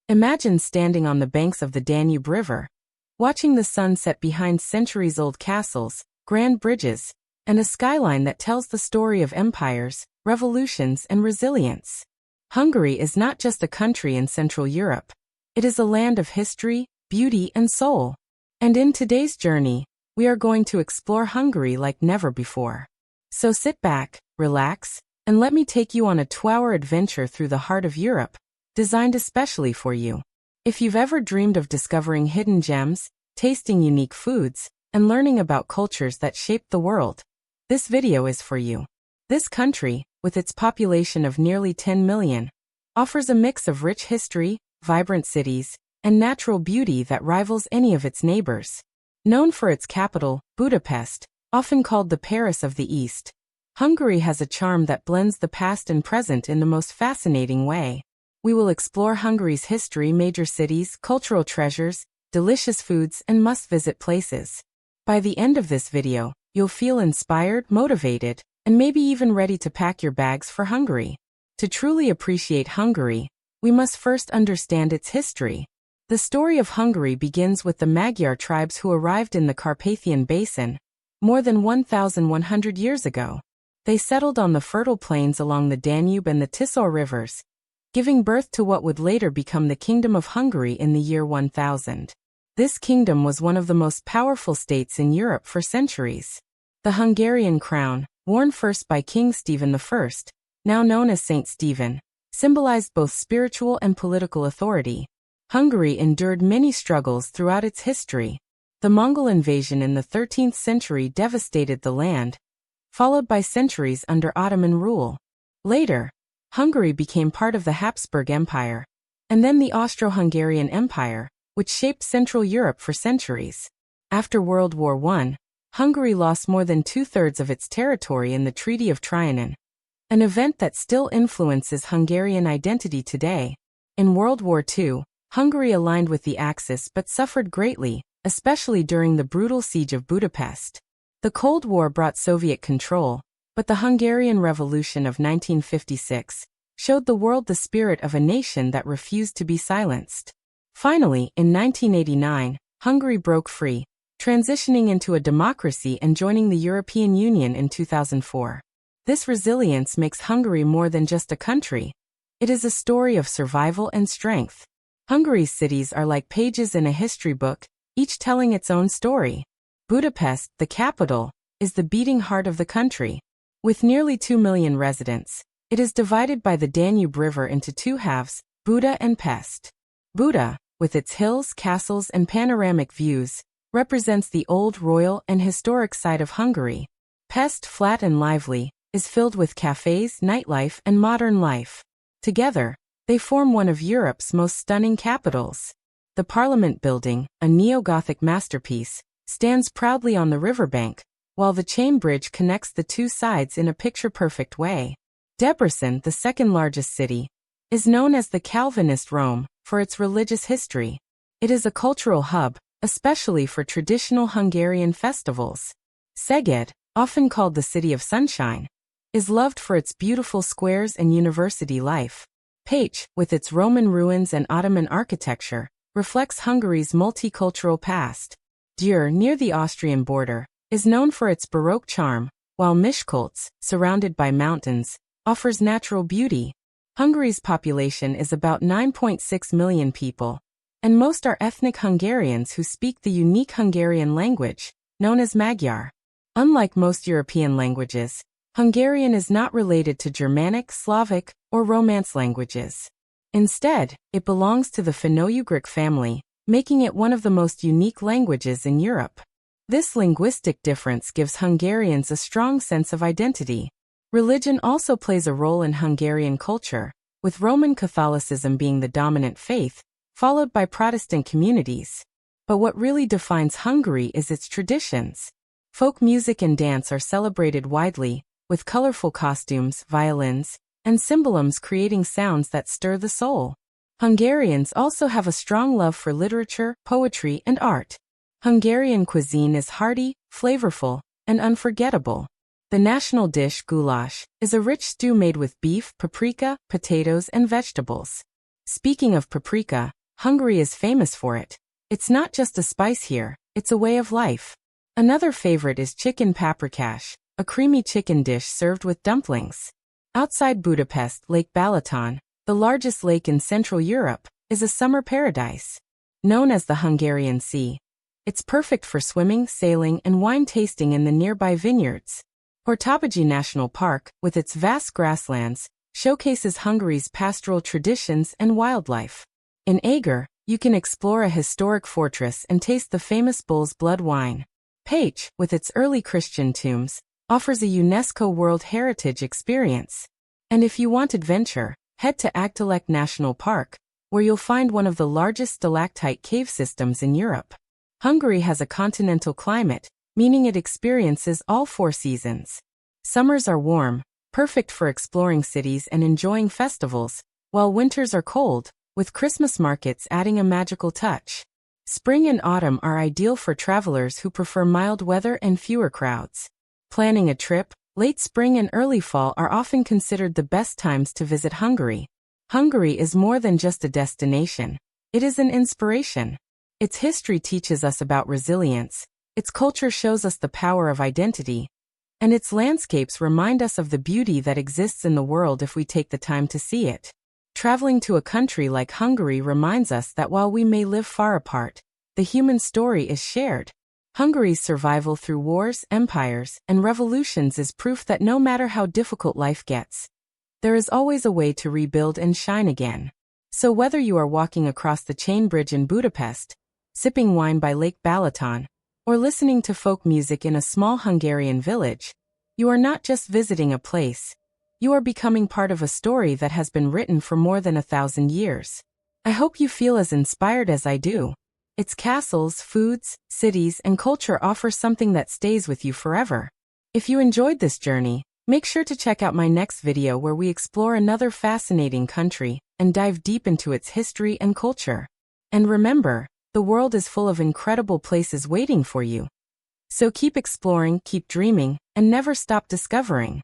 Imagine standing on the banks of the Danube River, watching the sun set behind centuries-old castles, grand bridges, and a skyline that tells the story of empires, revolutions, and resilience. Hungary is not just a country in Central Europe. It is a land of history, beauty, and soul. And in today's journey, we are going to explore Hungary like never before. So sit back, relax, and let me take you on a 2-hour adventure through the heart of Europe, designed especially for you. If you've ever dreamed of discovering hidden gems, tasting unique foods, and learning about cultures that shaped the world, this video is for you. This country, with its population of nearly 10 million, offers a mix of rich history, vibrant cities, and natural beauty that rivals any of its neighbors. Known for its capital, Budapest, often called the Paris of the East, Hungary has a charm that blends the past and present in the most fascinating way. We will explore Hungary's history, major cities, cultural treasures, delicious foods, and must-visit places. By the end of this video, you'll feel inspired, motivated, and maybe even ready to pack your bags for Hungary. To truly appreciate Hungary, we must first understand its history. The story of Hungary begins with the Magyar tribes who arrived in the Carpathian Basin more than 1,100 years ago. They settled on the fertile plains along the Danube and the Tisza rivers, giving birth to what would later become the Kingdom of Hungary in the year 1000. This kingdom was one of the most powerful states in Europe for centuries. The Hungarian crown, worn first by King Stephen I, now known as Saint Stephen, symbolized both spiritual and political authority. Hungary endured many struggles throughout its history. The Mongol invasion in the 13th century devastated the land, followed by centuries under Ottoman rule. Later, Hungary became part of the Habsburg Empire, and then the Austro-Hungarian Empire, which shaped Central Europe for centuries. After World War I, Hungary lost more than 2/3 of its territory in the Treaty of Trianon, an event that still influences Hungarian identity today. In World War II, Hungary aligned with the Axis but suffered greatly, especially during the brutal siege of Budapest. The Cold War brought Soviet control, but the Hungarian Revolution of 1956 showed the world the spirit of a nation that refused to be silenced. Finally, in 1989, Hungary broke free, transitioning into a democracy and joining the European Union in 2004. This resilience makes Hungary more than just a country. It is a story of survival and strength. Hungary's cities are like pages in a history book, each telling its own story. Budapest, the capital, is the beating heart of the country. With nearly 2 million residents, it is divided by the Danube River into two halves, Buda and Pest. Buda, with its hills, castles, and panoramic views, represents the old royal and historic side of Hungary. Pest, flat and lively, is filled with cafes, nightlife, and modern life. Together, they form one of Europe's most stunning capitals. The Parliament building, a neo-Gothic masterpiece, stands proudly on the riverbank, while the chain bridge connects the two sides in a picture-perfect way. Debrecen, the second-largest city, is known as the Calvinist Rome for its religious history. It is a cultural hub, especially for traditional Hungarian festivals. Szeged, often called the City of Sunshine, is loved for its beautiful squares and university life. Pécs, with its Roman ruins and Ottoman architecture, reflects Hungary's multicultural past. Győr, near the Austrian border, is known for its Baroque charm, while Miskolc, surrounded by mountains, offers natural beauty. Hungary's population is about 9.6 million people, and most are ethnic Hungarians who speak the unique Hungarian language, known as Magyar. Unlike most European languages, Hungarian is not related to Germanic, Slavic, or Romance languages. Instead, it belongs to the Finno-Ugric family, making it one of the most unique languages in Europe. This linguistic difference gives Hungarians a strong sense of identity. Religion also plays a role in Hungarian culture, with Roman Catholicism being the dominant faith, followed by Protestant communities. But what really defines Hungary is its traditions. Folk music and dance are celebrated widely, with colorful costumes, violins, and cymbals creating sounds that stir the soul. Hungarians also have a strong love for literature, poetry, and art. Hungarian cuisine is hearty, flavorful, and unforgettable. The national dish, goulash, is a rich stew made with beef, paprika, potatoes, and vegetables. Speaking of paprika, Hungary is famous for it. It's not just a spice here, it's a way of life. Another favorite is chicken paprikash, a creamy chicken dish served with dumplings. Outside Budapest, Lake Balaton, the largest lake in Central Europe, is a summer paradise. Known as the Hungarian Sea, it's perfect for swimming, sailing, and wine tasting in the nearby vineyards. Hortobágy National Park, with its vast grasslands, showcases Hungary's pastoral traditions and wildlife. In Szeged, you can explore a historic fortress and taste the famous bull's blood wine. Pécs, with its early Christian tombs, offers a UNESCO World Heritage experience. And if you want adventure, head to Agdalek National Park, where you'll find one of the largest stalactite cave systems in Europe. Hungary has a continental climate, meaning it experiences all 4 seasons. Summers are warm, perfect for exploring cities and enjoying festivals, while winters are cold, with Christmas markets adding a magical touch. Spring and autumn are ideal for travelers who prefer mild weather and fewer crowds. Planning a trip, late spring and early fall are often considered the best times to visit Hungary. Hungary is more than just a destination. It is an inspiration. Its history teaches us about resilience, its culture shows us the power of identity, and its landscapes remind us of the beauty that exists in the world if we take the time to see it. Traveling to a country like Hungary reminds us that while we may live far apart, the human story is shared. Hungary's survival through wars, empires, and revolutions is proof that no matter how difficult life gets, there is always a way to rebuild and shine again. So whether you are walking across the Chain Bridge in Budapest, sipping wine by Lake Balaton, or listening to folk music in a small Hungarian village, you are not just visiting a place. You are becoming part of a story that has been written for more than 1,000 years. I hope you feel as inspired as I do. Its castles, foods, cities, and culture offer something that stays with you forever. If you enjoyed this journey, make sure to check out my next video where we explore another fascinating country and dive deep into its history and culture. And remember, the world is full of incredible places waiting for you. So keep exploring, keep dreaming, and never stop discovering.